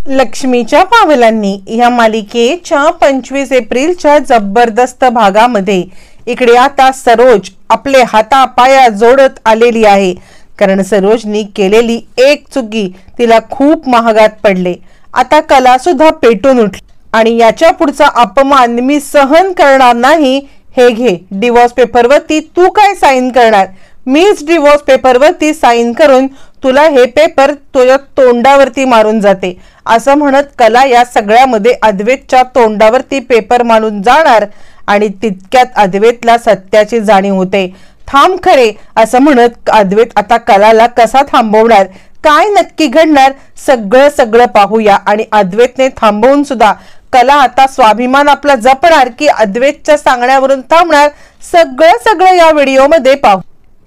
लक्ष्मीच्या पावलांनी या मालिकेच्या 25 एप्रिलच्या जबरदस्त भागामध्ये इकडे आता सरोज आपले हातापाया जोडत आलेली आहे, कारण सरोजनी केलेली एक चुकी तिला खूप महागात पडले। आता कला सुद्धा पेटून उठली आणि याच्या पुढचा अपमान मी सहन करणार नाही। हे घे, डिवोर्स पेपरवरती तू काय साइन करणार? मीच डिवोर्स पेपरवरती साइन करून तुला हे पेपर तुझ्या तोंडावरती मारून जाते, असं म्हणत कला या सगळ्यामध्ये अद्वैतच्या तोंडावरती पेपर मारून जाणार आणि तितक्यात अद्वैतला सत्याची जाणीव होते। थांब खरे, असं म्हणत अद्वैत आता कलाला कसा थांबवणार, काय नक्की घडणार, सगळं पाहूया। आणि अद्वैतने थांबवून सुद्धा कला आता स्वाभिमान आपला जपणार की अद्वैतच्या सांगण्यावरून थांबणार, सगळं या व्हिडिओमध्ये पाहू।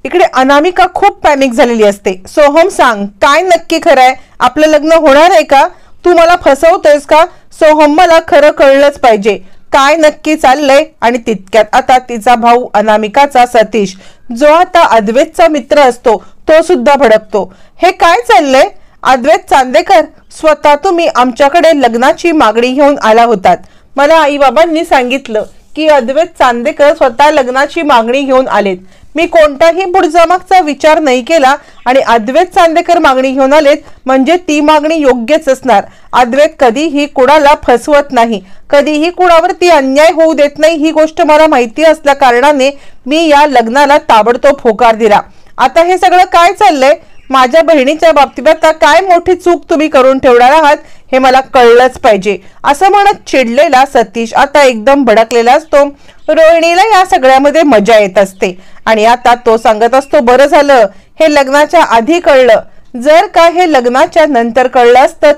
इकडे अनामिका खूप पॅनिक झालेली असते। सोहम, सांग, काय नक्की खरंय? आपलं लग्न होणार आहे का? तू मला फसवतोयस का? सोहम, मला खरं कळलंच पाहिजे, काय नक्की चाललंय? आणि तितक्यात आता तिचा भाऊ अनामिकाचा सतीश, जो आता अद्वैतचा मित्र असतो, तो सुद्धा भडकतो। हे काय चाललंय? अद्वैत चांदेकर, स्वतः तुम्ही आमच्याकडे लग्नाची मागणी घेऊन आला होतात। मला आई बाबांनी सांगितलं की अद्वैत चांदेकर स्वतः लग्नाची मागणी घेऊन आलेत। मी कोणताही पुढचा मागचा विचार नाही केला आणि अद्वैत चांदेकर मागणी घेऊन आलेत म्हणजे ती मागणी योग्यच असणार। अद्वैत कधीही कुणाला फसवत नाही, कधीही कुणावरती अन्याय होऊ देत नाही, ही गोष्ट मला माहिती असल्या कारणाने मी या लग्नाला ताबडतोब होकार दिला। आता हे सगळं काय चाललंय? माझ्या बहिणीच्या बाबतीत आता काय मोठी चूक तुम्ही करून ठेवणार आहात, हे मला कळलंच पाहिजे, असं म्हणत चिडलेला सतीश आता एकदम भडकलेला असतो। रोहिणीला या सगळ्यामध्ये मजा येत असते आणि आता तो सांगत असतो, बरं झालं हे लग्नाच्या आधी कळलं, जर का हे लग्नाच्या नंतर कळलं असतं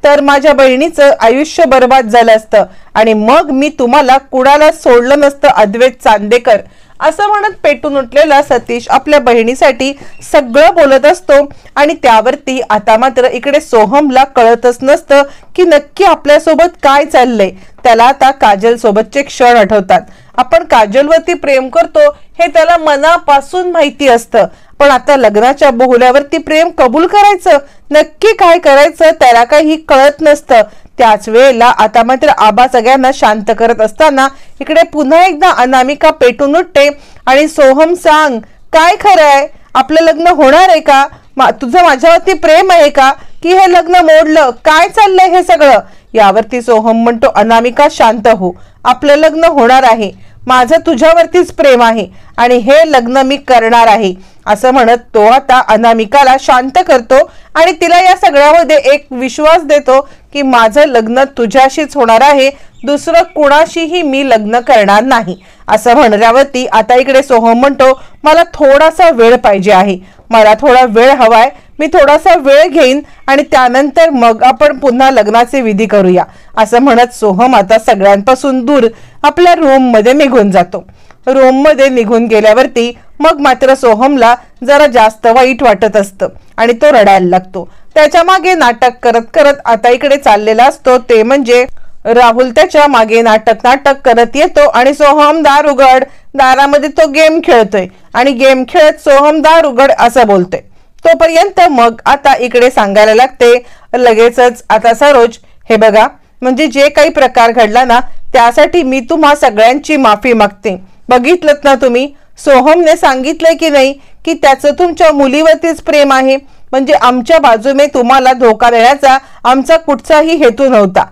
तर माझ्या बहिणीचं आयुष्य बर्बाद झालं असतं आणि मग मी तुम्हाला कुणाला सोडलं नसतं अद्वैत चांदेकर, असं म्हणत पेटून उठलेला सतीश आपल्या बहिणीसाठी सगळं बोलत असतो। आणि त्यावरती आता मात्र इकडे सोहमला कळतच नसतं की नक्की आपल्यासोबत काय चाललंय। त्याला आता काजल सोबतचे क्षण आठवतात। आपण काजलवरती प्रेम करतो हे त्याला मनापासून माहिती असतं, पण आता लग्नाच्या बोहल्यावरती प्रेम कबूल करायचं, नक्की काय करायचं त्याला काही कळत नसतं। त्याच वेळेला आता मात्र आबा सगळ्यांना शांत करत असताना इकडे पुन्हा एकदा अनामिका पेटून उठते आणि सोहम, सांग, काय खरंय? आपलं लग्न होणार आहे का? तुझं माझ्यावरती प्रेम आहे का की हे लग्न मोडलं? काय चाललंय हे सगळं? यावरती सोहम म्हणतो, अनामिका शांत हो, आपलं लग्न होणार आहे, माझं तुझ्यावरतीच प्रेम आहे आणि हे लग्न मी करणार आहे, असं म्हणत तो आता अनामिकाला शांत करतो आणि तिला या सगळ्यामध्ये एक विश्वास देतो की माझं लग्न तुझ्याशीच होणार आहे, दुसरं कुणाशीही मी लग्न करणार नाही, असं म्हणल्यावरती आता इकडे सोहम म्हणतो, मला थोडासा वेळ पाहिजे आहे, मला थोडा वेळ हवाय, मी थोडासा वेळ घेईन आणि त्यानंतर मग आपण पुन्हा लग्नाचे विधी करूया, असं म्हणत सोहम आता सगळ्यांपासून दूर आपल्या रूम मध्ये निघून जातो। रूम मध्ये निघून गेल्यावरती मग मात्र सोहमला जरा जास्त वाईट वाटत असतं आणि तो रडायला लागतो। त्याच्या मागे नाटक करत करत आता इकडे चाललेला असतो ते म्हणजे राहुल त्याच्या मागे नाटक करत येतो आणि सोहम दार उघड, दारामध्ये तो गेम खेळतोय आणि गेम खेळत सोहम दार उघड असं बोलतोय। तोपर्यंत मग आता इकडे सांगायला लागते लगेचच आता सरोज, हे बघा, म्हणजे जे काही प्रकार घडला ना त्यासाठी मी तुम्हा सगळ्यांची माफी मागते। बघितलं ना तुम्ही, सोहमने सांगितलंय की नाही की त्याचं तुमच्या मुलीवरतीच प्रेम आहे, म्हणजे आमच्या बाजूने तुम्हाला धोका देण्याचा आमचा कुठचाही हेतू नव्हता,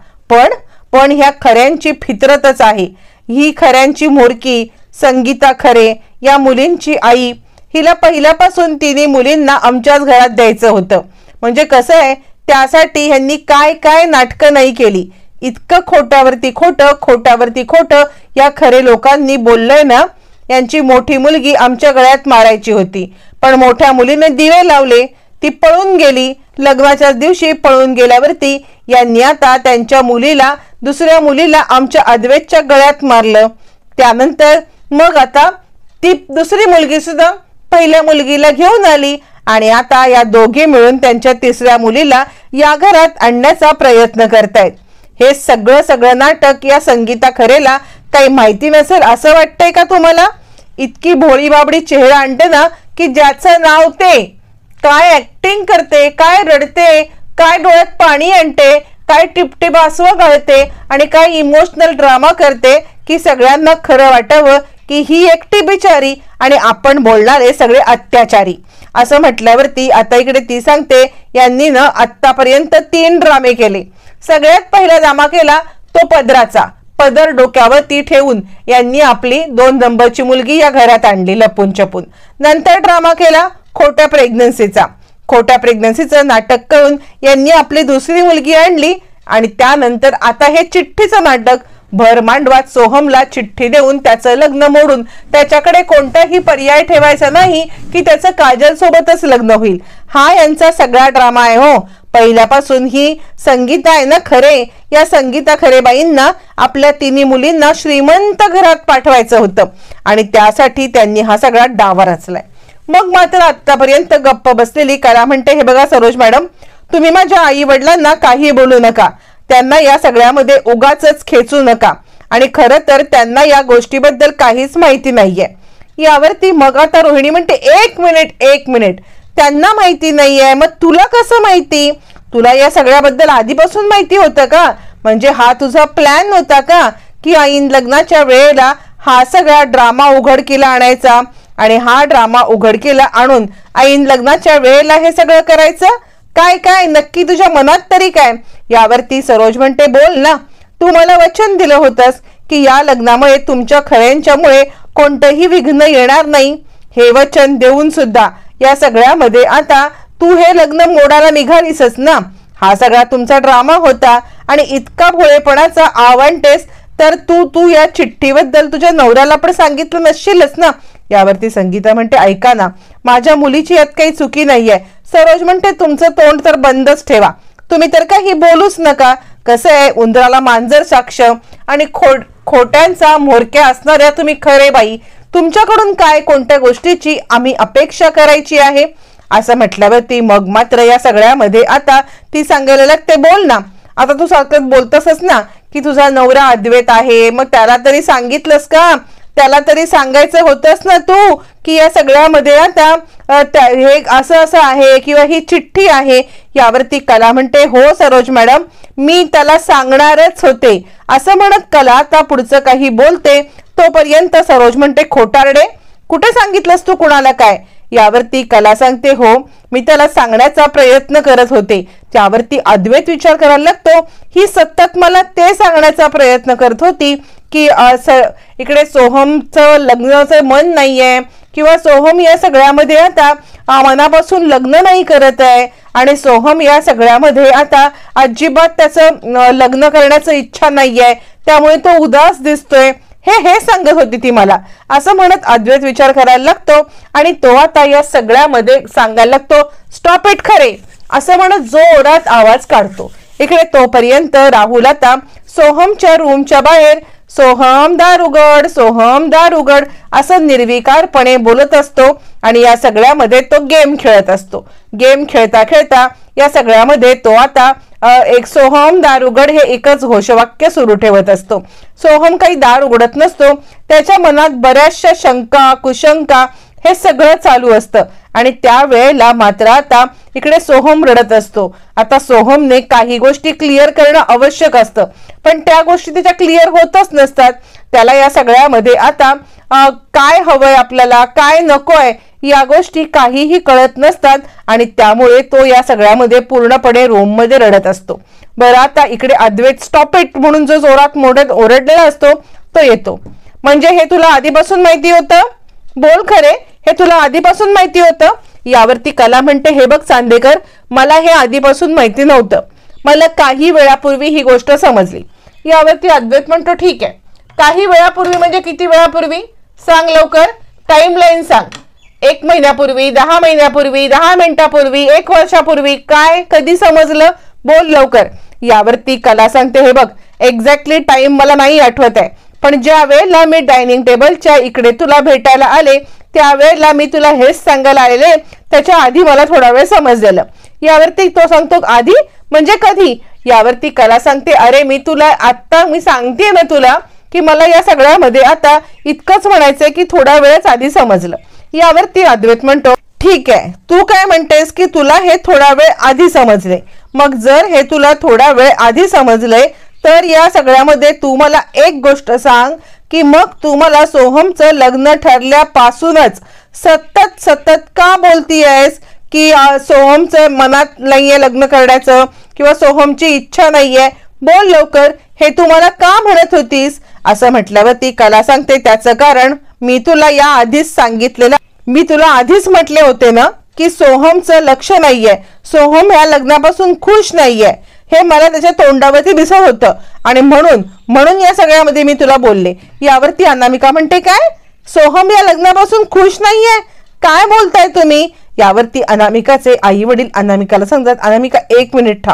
पण ह्या खऱ्यांची फितरतच आहे, ही खऱ्यांची म्होरकी संगीता खरे या मुलींची आई, हिला पहिल्यापासून तिन्ही मुलींना आमच्याच घरात द्यायचं होतं, म्हणजे कसं आहे त्यासाठी ह्यांनी काय नाटकं नाही केली, इतकं खोट्यावरती खोटं या खरे लोकांनी बोललंय ना, यांची मोठी मुलगी आमच्या गळ्यात मारायची होती, पण मोठ्या मुलीने दिवे लावले, ती पळून गेली, लग्नाच्या दिवशी पळून गेल्यावरती यांनी आता त्यांच्या मुलीला, दुसऱ्या मुलीला आमच्या अद्वैतच्या गळ्यात मारलं, त्यानंतर मग आता ती दुसरी मुलगी सुद्धा पहिल्या मुलगीला घेऊन आली आणि आता या दोघे मिळून त्यांच्या तिसऱ्या मुलीला या घरात आणण्याचा प्रयत्न करतायत। हे सगळं नाटक या संगीता खरेला काही माहिती नसेल असं वाटतंय का तुम्हाला? इतकी भोळी बाबडी चेहरा आणते ना की ज्याचं नाव ते, काय ऍक्टिंग करते, काय रडते, काय डोळ्यात पाणी आणते काय टिपटिप आसवं गळते आणि काय इमोशनल ड्रामा करते की सगळ्यांना खरं वाटावं की ही एकटी बिचारी आणि आपण बोलणारे सगळे अत्याचारी असं म्हटल्यावरती आता इकडे ती सांगते यांनी ना आतापर्यंत 3 ड्रामे केले। सगळ्यात पहिला ड्रामा केला तो पदराचा, पदर डोक्यावरती ठेवून यांनी आपली 2 नंबरची मुलगी या घरात आणली लपून छपून। नंतर ड्रामा केला खोट्या प्रेग्नन्सीचा, खोट्या प्रेग्नन्सीचं नाटक करून यांनी आपली दुसरी मुलगी आणली आणि त्यानंतर आता हे चिठ्ठीचं नाटक भर मांडवात सोहमला चिठ्ठी देऊन त्याचं लग्न मोडून त्याच्याकडे कोणताही पर्याय ठेवायचा नाही की त्याचं काजल सोबतच लग्न होईल। हा यांचा सगळा ड्रामा आहे हो। पहिल्यापासून ही संगीता आहे ना खरे, या संगीता खरेबाईंना आपल्या 3 मुलींना श्रीमंत घरात पाठवायचं होतं आणि त्यासाठी त्यांनी हा सगळा डावा रचलाय। मग मात्र आतापर्यंत गप्प बसलेली कला म्हणते हे बघा सरोज मॅडम, तुम्ही माझ्या आई वडिलांना काही बोलू नका, त्यांना या सगळ्यामध्ये उगाचच खेचू नका आणि खरं तर त्यांना या गोष्टीबद्दल काहीच माहिती नाहीये। यावरती मग आता रोहिणी म्हणते एक मिनिट त्यांना माहिती नाहीये, मग तुला कसं माहिती? तुला या सगळ्याबद्दल आधीपासून माहिती होतं का? म्हणजे हा तुझा प्लॅन होता का की ऐन लग्नाच्या वेळेला हा सगळा ड्रामा उघडकीला आणायचा आणि हा ड्रामा उघडकीला आणून ऐन लग्नाच्या वेळेला हे सगळं करायचं? काय काय नक्की तुझ्या मनात तरी काय? यावरती सरोज म्हणते बोल ना, तू मला वचन दिलं होतंस की या लग्नामुळे तुमच्या खऱ्यांच्यामुळे कोणतंही विघ्न येणार नाही। हे वचन देऊन सुद्धा या सगळ्यामध्ये आता तू हे लग्न मोडायला निघालीसच ना। हा सगळा तुमचा ड्रामा होता आणि इतका भोळेपणाचा आवांटेस तर तू या चिठ्ठीबद्दल तुझ्या नवऱ्याला पण सांगितलं नसशीलच ना। यावरती संगीता म्हणते ऐका ना, माझ्या मुलीची यात काही चुकी नाहीये। सरोज म्हणते तुमचं तोंड तर बंदच ठेवा, तुम्ही तर काही बोलूच नका। कसं आहे, उंदराला मांजर साक्ष आणि खोट्यांचा म्होरक्या असणाऱ्या तुम्ही खरे बाई, तुमच्याकडून काय कोणत्या गोष्टीची आम्ही अपेक्षा करायची आहे? असं म्हटल्यावरती मग मात्र या सगळ्यामध्ये आता ती सांगायला लागते बोल ना, आता तू सारखं बोलतसच ना की तुझा नवरा अद्वैत आहे, मग त्याला तरी सांगितलंस का? त्याला तरी सांगायचं होतंस ना तू की या सगळ्यामध्ये आता हे असं आहे किंवा ही चिठ्ठी आहे। यावरती कला म्हणते हो सरोज मॅडम, मी त्याला सांगणारच होते। असं म्हणत कला आता पुढचं काही बोलते तोपर्यंत सरोज म्हणते खोटारडे, कुठे सांगितलंस तू कुणाला काय? यावरती कला सांगते हो, मी त्याला सांगण्याचा प्रयत्न करत होते। त्यावरती अद्वैत विचार करायला लागतो, ही सतत मला ते सांगण्याचा प्रयत्न करत होती की इकडे सोहमचं लग्नाचं मन नाहीये किंवा सोहम या सगळ्यामध्ये आता मनापासून लग्न नाही करत आहे आणि सोहम या सगळ्यामध्ये आता अजिबात त्याचं लग्न करण्याची इच्छा नाहीये, त्यामुळे तो उदास दिसतोय, हे सांगत होती ती मला। असं म्हणत अद्वैत विचार करायला लागतो आणि तो आता या सगळ्यामध्ये सांगायला लागतो स्टॉप इट खरे, असं म्हणत जोरात आवाज काढतो। इकडे तोपर्यंत राहुल आता सोहमच्या रूमच्या बाहेर सोहम दार उघड, सोहम दार उघड असं निर्विकारपणे बोलत असतो आणि या सगळ्यामध्ये तो गेम खेळत असतो। गेम खेळता खेळता या सगळ्यामध्ये तो आता एक सोहम दार उघड हे एकच घोषवाक्य सुरू ठेवत असतो। सोहम काही दार उघडत नसतो, त्याच्या मनात बऱ्याचशा शंका कुशंका हे सगळं चालू असतं आणि त्यावेळेला मात्र आता इकडे सोहम रडत असतो। आता सोहमने काही गोष्टी क्लिअर करणं आवश्यक असतं, पण त्या गोष्टी त्याच्या क्लिअर होतच नसतात। त्याला या सगळ्यामध्ये आता काय हवंय आपल्याला, काय नकोय या गोष्टी काहीही कळत नसतात आणि त्यामुळे तो या सगळ्यामध्ये पूर्णपणे रूम मध्ये रडत असतो। बरं आता इकडे अद्वैत स्टॉप इट म्हणून जो जोरात मोठ्यात ओरडलेला असतो तो येतो। म्हणजे हे तुला आधीपासून माहिती होतं? बोल खरे, हे तुला आधीपासून माहिती होतं? यावरती कला म्हणते हे बघ चांदेकर, मला हे आधीपासून माहिती नव्हतं, मला काही वेळापूर्वी ही गोष्ट समजली। यावरती अद्वैत म्हणतो ठीक आहे, काही वेळापूर्वी म्हणजे किती वेळापूर्वी सांग लवकर, टाइमलाईन सांग। 1 महिन्यापूर्वी, 10 महिन्यापूर्वी, 10 मिनिटापूर्वी, 1 वर्षापूर्वी, काय कधी समजलं? बोल लवकर। यावरती कला सांगते हे बघ एक्झॅक्टली टाइम मला नाही आठवत आहे, पण ज्या वेळेला मी डायनिंग टेबलच्या इकडे तुला भेटायला आले त्यावेळेला मी तुला हेच सांगायला आलेले, त्याच्या आधी मला थोडा वेळ समजलेलं। यावरती तो सांगतो आधी म्हणजे कधी? यावरती कला सांगते अरे मी सांगते ना तुला की मला या सगळ्यामध्ये आता इतकंच म्हणायचंय की थोडा वेळच आधी समजलं। यावरती अद्वैत म्हणतो ठीक आहे, तू काय म्हणतेस की तुला हे थोडा वेळ आधी समजले, मग जर हे तुला थोडा वेळ आधी समजलंय तर या सगळ्यामध्ये तू मला एक गोष्ट सांग की मग तू मला सोहमचं लग्न ठरल्यापासूनच सतत सतत का बोलतीयस की सोहमचं मनात नाहीये लग्न करण्याचं किंवा सोहमची इच्छा नाहीये, बोल लवकर, हे तू मला का म्हणत होतीस? असं म्हटल्यावर ती कला सांगते त्याचं कारण मी तुला या आधीच सांगितलेलं, मी तुला आधीच म्हटले होते ना की सोहमचं लक्ष नाहीये, सोहम या लग्नापासून खुश नाहीये, हे मला त्याच्या तोंडावरती दिसत होतं आणि म्हणून या सगळ्यामध्ये मी तुला बोलले. यावरती अनामिका म्हणते काय सोहम या लग्नापासून खुश नाहीये, काय बोलताय तुम्ही? यावरती अनामिकाचे आई वडील अनामिकाला सांगतात अनामिका एक मिनिट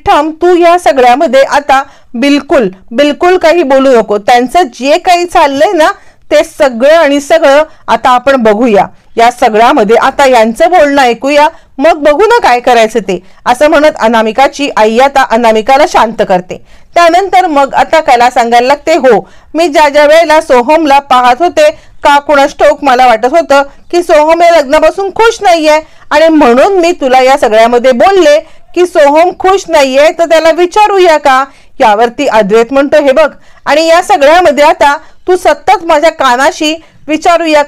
थांब, तू या सगळ्यामध्ये आता बिलकुल काही बोलू नको. त्यांचं जे काही चाललंय ना ते सगळं आता आपण बघूया. या सगळ्यामध्ये आता यांचं बोलणं ऐकूया, मग बघू ना काय करायचं ते, असं म्हणत अनामिकाची आई आता अनामिकाला शांत करते. त्यानंतर मग आता कला सांगायला लागते हो, मी ज्या वेळेला सोहमला पाहत होते का कुणास ठाऊक मला वाटत होतं की सोहम या लग्नापासून खुश नाहीये आणि म्हणून मी तुला या सगळ्यामध्ये बोलले की सोहम खुश नाहीये तर त्याला विचारूया का. यावरती अद्वैत म्हणतो हे बघ, आणि या सगळ्यामध्ये आता तू सतत माझ्या कानाशी विचारूया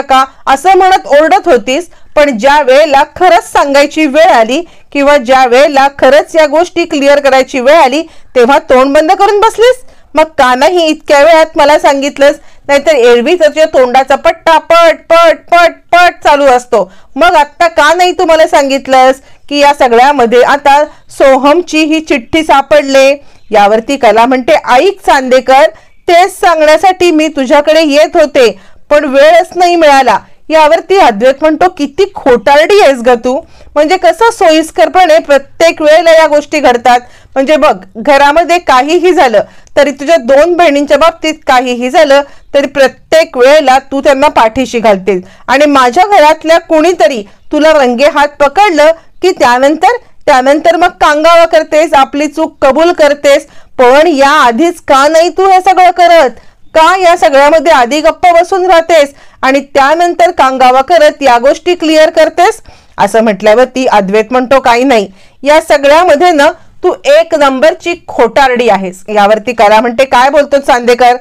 का असं म्हणत ओरडत होतीस, पण ज्या वेळेला खरंच सांगायची वेळ आली किंवा ज्या वेळेला खरंच या गोष्टी क्लिअर करायची वेळ आली तेव्हा तोंड बंद करून बसलीस. मग का नाही इतक्या वेळात मला सांगितलंस? नाहीतर एरवी तुझ्या तोंडाचा पट्टा पट पट पट पट चालू असतो, मग आता का नाही तू मला सांगितलंस की या सगळ्यामध्ये आता सोहमची ही चिठ्ठी सापडले. यावरती कला म्हणते ऐक चांदेकर, तेच सांगण्यासाठी मी तुझ्याकडे येत होते पण वेळच नाही मिळाला. यावरती अद्वैत म्हणतो किती खोटारडी आहेस ग तू, म्हणजे कसं सोयीस्करपणे प्रत्येक वेळेला या गोष्टी घडतात. म्हणजे बघ, घरामध्ये काहीही झालं तरी तुझ्या दोन बहिणींच्या बाबतीत काहीही झालं तरी प्रत्येक वेळेला तू त्यांना पाठीशी घालतेस आणि माझ्या घरातल्या कोणीतरी तुला रंगे हात पकडलं की त्यानंतर मग कांगावा करतेस, आपली चूक कबूल करतेस. पण या आधीच का नाही तू हे सगळं करत? का या सगळ्यामध्ये आधी गप्प बसून राहतेस आणि त्यानंतर कांगावा करत या गोष्टी क्लिअर करतेस? असं म्हटल्यावरती अद्वैत म्हणतो काही नाही, या सगळ्यामध्ये ना तू एक नंबरची खोटारडी आहेस. यावरती कला म्हणते काय बोलतो चांदेकर,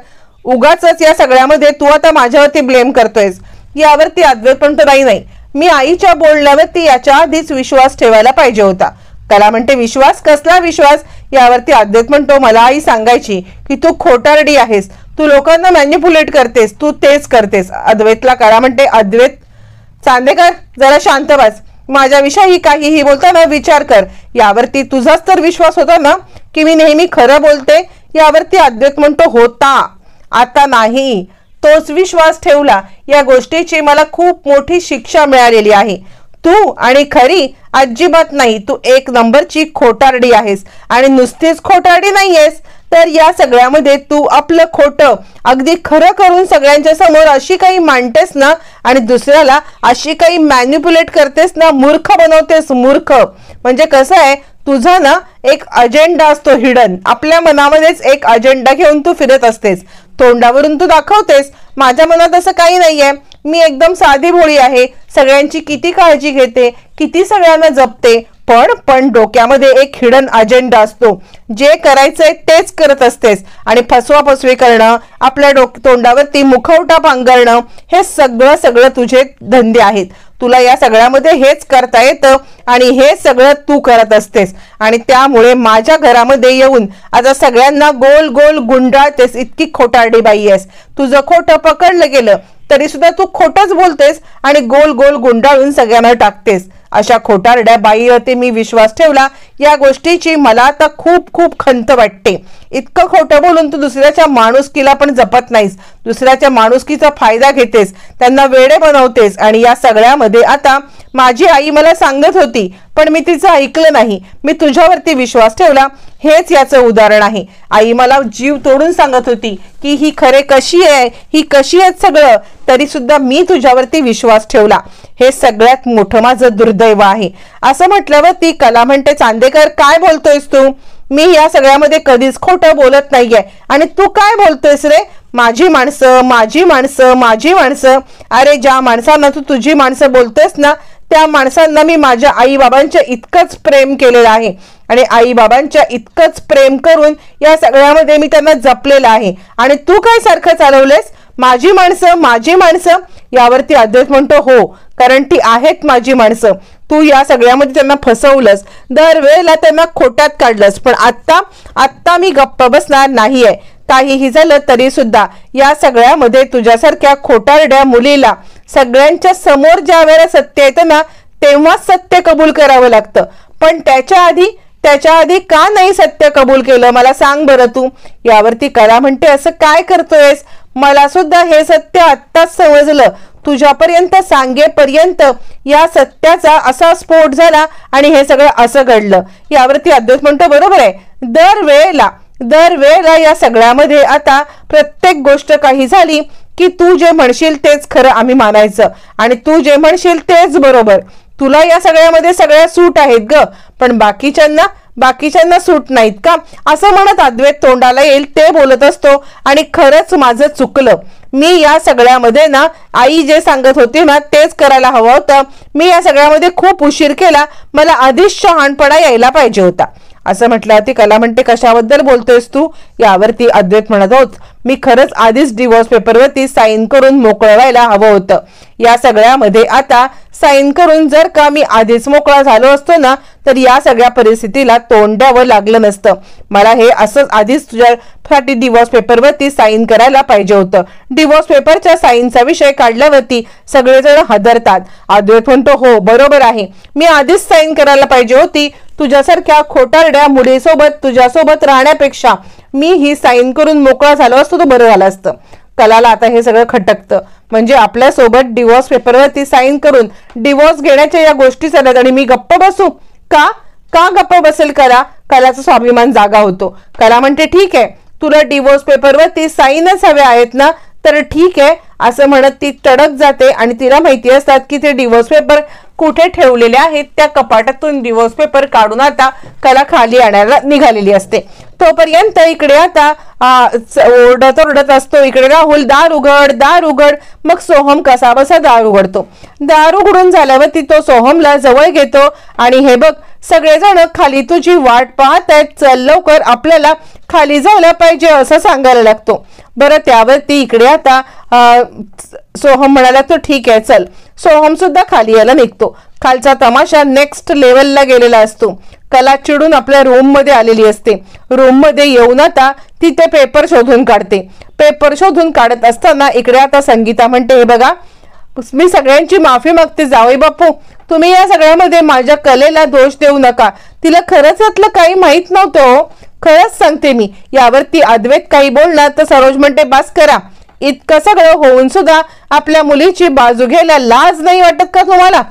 उगाच या सगळ्यामध्ये तू आता माझ्यावरती ब्लेम करतोयस. यावरती अद्वैत म्हणतो नाही, मी आईच्या बोलण्यावरती याच्या आधीच विश्वास ठेवायला पाहिजे होता. कला म्हणते विश्वास, कसला विश्वास? यावरती अद्वैत म्हणतो मला आई सांगायची की तू खोटारडी आहेस, तू लोकांना मॅनिपुलेट करतेस, तू तेच करतेस. अद्वैतला कला म्हणते अद्वैत चांदेकर जरा शांत बस, माझ्याविषयी काहीही बोलताना विचार कर. यावरती तुझाच तर विश्वास होता ना की मी नेहमी खरं बोलते. यावरती अद्वैत म्हणतो होता, आता नाही. तोच विश्वास ठेवला, या गोष्टीची मला खूप मोठी शिक्षा मिळालेली आहे. तू आणि खरी अजिबात नाही, तू एक नंबरची खोटारडी आहेस आणि नुसतीच खोटारडी नाहीयेस तर या सगळ्यामध्ये तू आपलं खोटं अगदी खरं करून सगळ्यांच्या समोर अशी काही मांडतेस ना आणि दुसऱ्याला अशी काही मॅनिपुलेट करतेस ना, मूर्ख बनवतेस, मूर्ख. म्हणजे कसं आहे, तुझा ना एक अजेंडा असतो हिडन, आपल्या मनामध्येच एक अजेंडा घेऊन तू फिरत असतेस, तोंडावरून तू दाखवतेस माझ्या मनात असं काही नाहीये, मी एकदम साधी भोळी आहे, सगळ्यांची किती काळजी घेते, किती सगळ्यांना जपते, पण डोक्यामध्ये एक हिडन अजेंडा असतो, जे करायचंय तेच करत असतेस आणि फसवाफसवी करणं, आपल्या तोंडावरती मुखवटा पांघरणं, हे सगळं तुझे धंदे आहेत. तुला या सगळ्यामध्ये हेच करता येतं आणि हे सगळं तू करत असतेस आणि त्यामुळे माझ्या घरामध्ये येऊन आता सगळ्यांना गोल गोल गुंडाळतेस. इतकी खोटारडी बाई आहेस, तुझं खोटं पकडलं गेलं तरी सुद्धा तू खोटच बोलतेस आणि गोल गोल गुंडाळून सगळ्यांना टाकतेस. अशा खोटारड्या बाईवरती मी विश्वास ठेवला, या गोष्टीची मला आता खूप खूप खंत वाटते. इतकं खोटं बोलून तू दुसऱ्याच्या माणुसकीला पण जपत नाहीस, दुसऱ्याच्या माणुसकीचा फायदा घेतेस, त्यांना वेडे बनवतेस आणि या सगळ्यामध्ये आता माझी आई मला सांगत होती पण मी तिचं ऐकलं नाही, मी तुझ्यावरती विश्वास ठेवला, हेच याचं उदाहरण आहे. आई मला जीव तोडून सांगत होती की ही खरे कशी आहे, ही कशी आहे सगळं, तरी सुद्धा मी तुझ्यावरती विश्वास ठेवला, हे सगळ्यात मोठं माझं दुर्दैव आहे. असं म्हटल्यावर ती कला म्हणते चांदेकर काय बोलतोयस तू, मी या सगळ्यामध्ये कधीच खोटं बोलत नाहीये आणि तू काय बोलतोयस रे, माझी माणसं माझी माणसं माझी माणसं. अरे ज्या माणसांना तू तुझी माणसं बोलतोयस ना त्या माणसांना मी माझ्या आई बाबांच्या इतकंच प्रेम केलेलं आहे आणि आई बाबांच्या इतकंच प्रेम करून या सगळ्यामध्ये मी त्यांना जपलेलं आहे. आणि तू काय सारखं चालवलेस माझी माणसं. यावरती अद्वैत म्हणतो हो, कारण ती आहेत माझी माणसं. तू या सगळ्यामध्ये त्यांना फसवलंस, दरवेळेला त्यांना खोट्यात काढलंस. पण आत्ता मी गप्प बसणार नाहीये. काहीही झालं तरी सुद्धा या सगळ्यामध्ये तुझ्यासारख्या खोटारड्या मुलीला सगळ्यांच्या समोर ज्या वेळेला सत्य येतं ना तेव्हाच सत्य कबूल करावं लागतं. पण त्याच्या आधी का नाही सत्य कबूल केलं मला सांग बरं तू. यावरती कला म्हणते असं काय करतोयस, मला सुद्धा हे सत्य आत्ताच समजलं. तुझ्यापर्यंत सांगेपर्यंत या सत्याचा असा स्फोट झाला आणि हे सगळं असं घडलं. यावरती अद्वैत म्हणतो बरोबर आहे. दरवेळेला या सगळ्यामध्ये आता प्रत्येक गोष्ट काही झाली की तू जे म्हणशील तेच खरं आम्ही मानायचं आणि तू जे म्हणशील तेच बरोबर. तुला या सगळ्यामध्ये सगळ्या सूट आहेत ग, पण बाकीच्यांना सूट नाहीत का, असं म्हणत अद्वैत तोंडाला येईल ते बोलत असतो. आणि खरंच माझं चुकलं. मी या सगळ्यामध्ये ना आई जे सांगत होती ना तेच करायला हवं होतं. मी या सगळ्यामध्ये खूप उशीर केला, मला आधीच शहाणपणा यायला पाहिजे होता असं म्हटलं. ती कला म्हणते कशाबद्दल बोलतोयस तू. यावरती अद्वैत म्हणत होत मी खरंच आधीच डिवोर्स पेपरवरती साईन करून मोकळं व्हायला हवं होतं. या सगळ्यामध्ये आता साईन करून जर का मी आधीच मोकळा झालो असतो ना तर या सगळ्या परिस्थितीला तोंड द्यावं लागलं नसतं. मला हे असंच आधीच तुझ्यासाठी डिवोर्स पेपरवरती साईन करायला पाहिजे होतं. डिवोर्स पेपरच्या साईनचा विषय काढल्यावरती सगळेजण हादरतात. अद्वैत म्हणतो हो बरोबर आहे, मी आधीच साईन करायला पाहिजे होती. तुझ्यासारख्या खोटारड्या मुलीसोबत तुझ्यासोबत राहण्यापेक्षा मी ही साईन करून मोकळा झालो असतो तर बरं झालं असतं. कलाला आता हे सगळं खटकतं. म्हणजे आपल्यासोबत डिवोर्स पेपरवरती साईन करून डिवोर्स घेण्याच्या या गोष्टी चालत आणि मी गप्प बसू का गप्प बसेल कलाचा स्वाभिमान जागा होतो. कला म्हणते ठीक आहे, तुला डिवोर्स पेपरवरती साईनच हवे आहेत ना तर ठीक आहे असं म्हणत ती तडक जाते. आणि तिला माहिती असतात की ते डिवोर्स पेपर कुठे ठेवलेले आहेत. त्या कपाटातून डिवोर्स पेपर काढून आता कला खाली आणायला निघालेली असते. तोपर्यंत इकडे आता ओरडत असतो. इकडे राहुल दार उघड. मग सोहम कसा बसा दार उघडतो. दार उघडून झाल्यावरती तो सोहमला जवळ घेतो आणि हे बघ सगळेजण खाली तुझी वाट पाहत आहेत, चल लवकर आपल्याला खाली जायला पाहिजे असं सांगायला लागतो. बरं त्यावरती इकडे आता सोहम म्हणाला तो ठीक आहे चल. सोहम सुद्धा खाली यायला निघतो. खालचा तमाशा नेक्स्ट लेवलला गेलेला असतो. कला चिडून आपल्या रूम मध्ये आलेली असते. रूम मध्ये येऊन आता ती ते पेपर शोधून काढते. पेपर शोधून काढत असताना इकडे आता संगीता म्हणते हे बघा मी सगळ्यांची माफी मागते जावई बापू, तुम्ही या सगळ्यामध्ये माझ्या कलेला दोष देऊ नका. तिला खरंच यातलं काही माहित नव्हतं हो, खरंच सांगते मी. यावरती अद्वैत काही बोलणार तर सरोज म्हणते बस करा. इतकं सगळं होऊन सुद्धा आपल्या मुलीची बाजू घ्यायला लाज नाही वाटत का तुम्हाला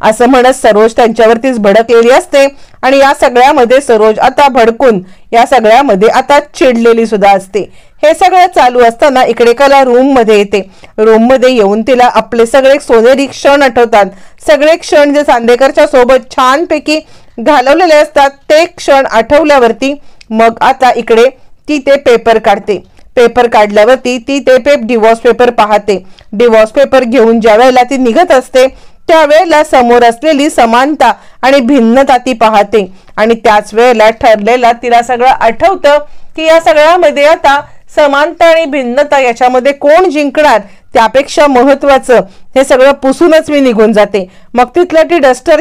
असं म्हणत सरोज त्यांच्यावरतीच भडकलेली असते. आणि या सगळ्यामध्ये सरोज आता भडकून या सगळ्यामध्ये आता चिडलेली सुद्धा असते. हे सगळं चालू असताना इकडे कला रूम मध्ये येते. रूम मध्ये येऊन तिला आपले सगळे सोनेरी क्षण आठवतात. सगळे क्षण जे चांदेकरच्या सोबत छानपैकी घालवलेले असतात ते क्षण आठवल्यावरती मग आता इकडे ती ते पेपर काढते. पेपर काढल्यावरती ती ते डिवोर्स पेपर पाहते. डिवोर्स पेपर घेऊन ज्या वेळेला ती निघत असते त्यावेळेला समोर असलेली समानता आणि भिन्नता ती पाहते. आणि त्याच वेळेला ठरलेला तिला सगळं आठवतं की या सगळ्यामध्ये आता समानता आणि भिन्नता याच्यामध्ये कोण जिंकणार त्यापेक्षा महत्वाचं हे सगळं पुसूनच मी निघून जाते. मग तिथलं ती डस्टर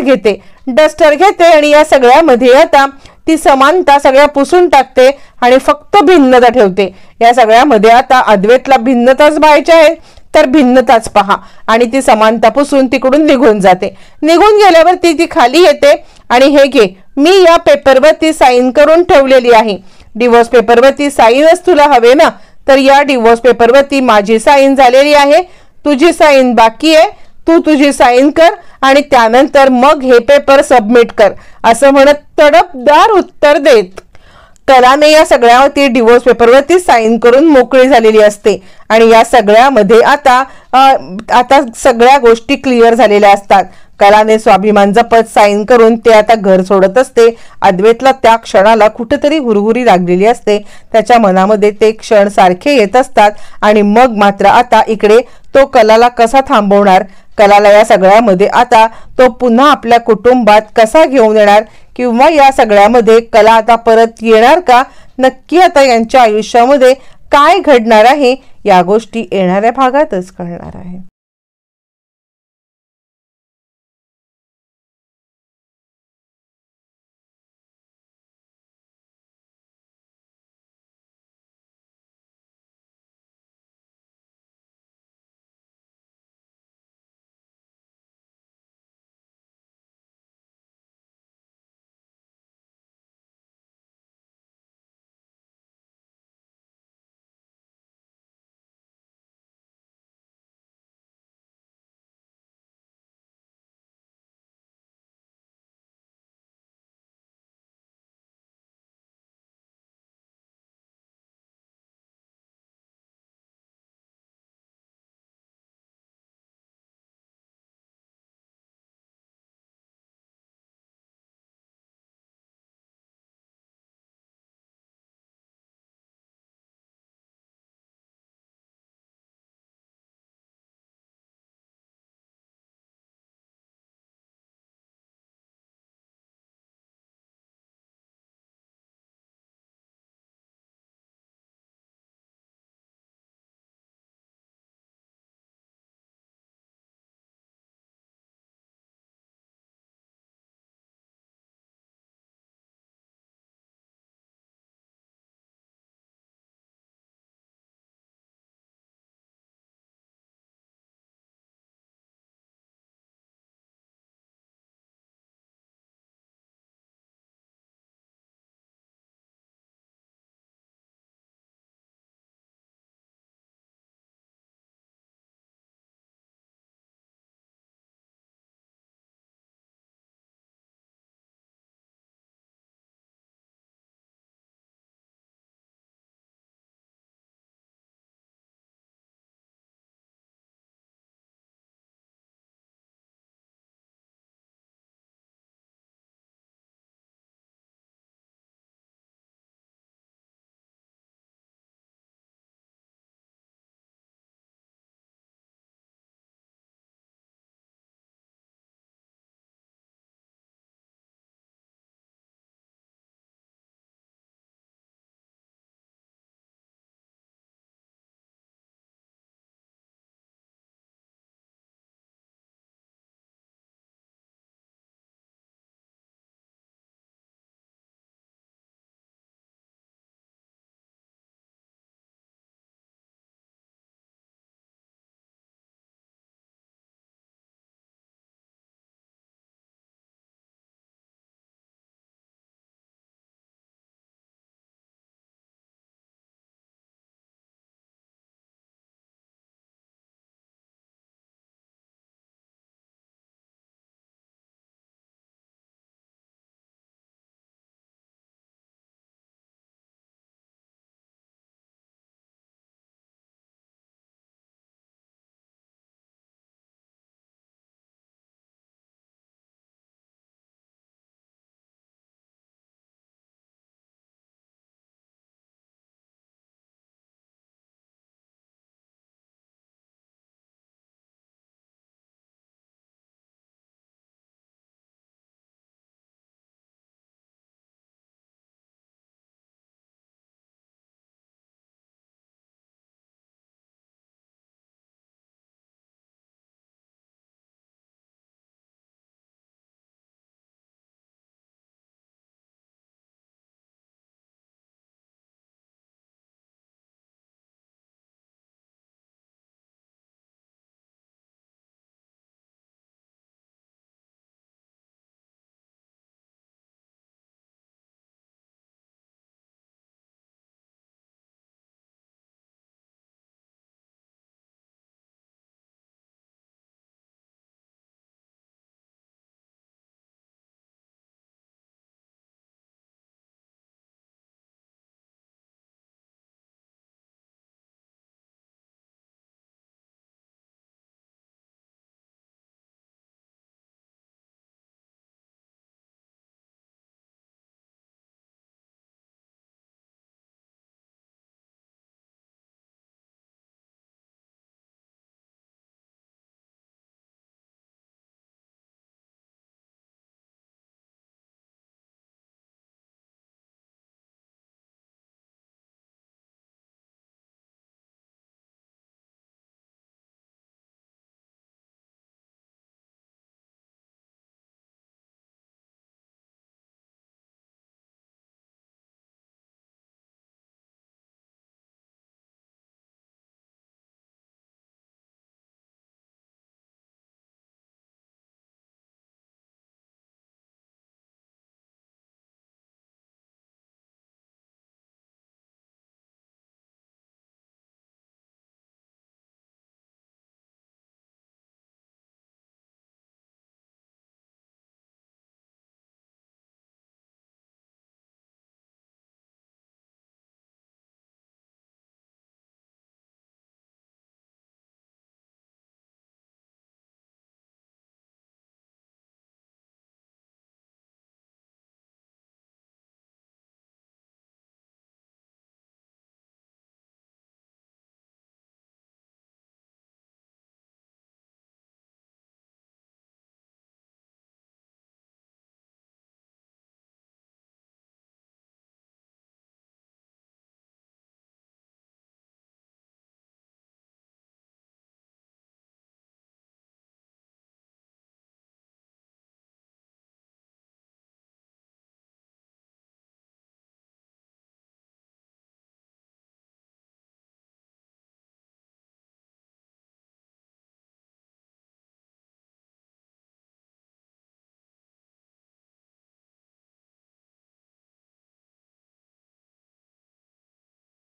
घेते आणि या सगळ्यामध्ये आता ती समानता सगळ्या पुसून टाकते आणि फक्त भिन्नता ठेवते. या सगळ्यामध्ये आता अद्वैतला भिन्नताच पाहायच्या आहेत तर भिन्नताच पहा. आणि ती समानता पुसून तिकडून निघून जाते. निघून गेल्यावरती ती खाली येते आणि हे घे मी या पेपरवरती साईन करून ठेवलेली आहे. डिवोर्स पेपरवरती साईनच तुला हवे ना तर या डिवोर्स पेपरवरती माझी साईन झालेली आहे, तुझी साईन बाकी आहे. तू तुझी साईन कर आणि त्यानंतर मग हे पेपर सबमिट कर असं म्हणत तडपदार उत्तर देत कलाने या सगळ्यावरती डिवोर्स पेपरवरती साईन करून मोकळी झालेली असते. आणि या सगळ्यामध्ये आता सगळ्या गोष्टी क्लिअर झालेल्या असतात. कलाने स्वाभिमान जपत साईन करून ते आता घर सोडत असते. अद्वैतला त्या क्षणाला कुठेतरी हुरहुरी लागलेली असते. त्याच्या मनामध्ये ते क्षण सारखे येत असतात. आणि मग मात्र आता इकडे तो कलाला कसा थांबवणार, कलाला या सगळ्यामध्ये आता तो पुन्हा आपल्या कुटुंबात कसा घेऊन येणार, किंवा या सगळ्यामध्ये कला आता परत येणार का, नक्की आता यांच्या आयुष्यामध्ये काय घडणार आहे, या गोष्टी येणाऱ्या भागातच कळणार आहे.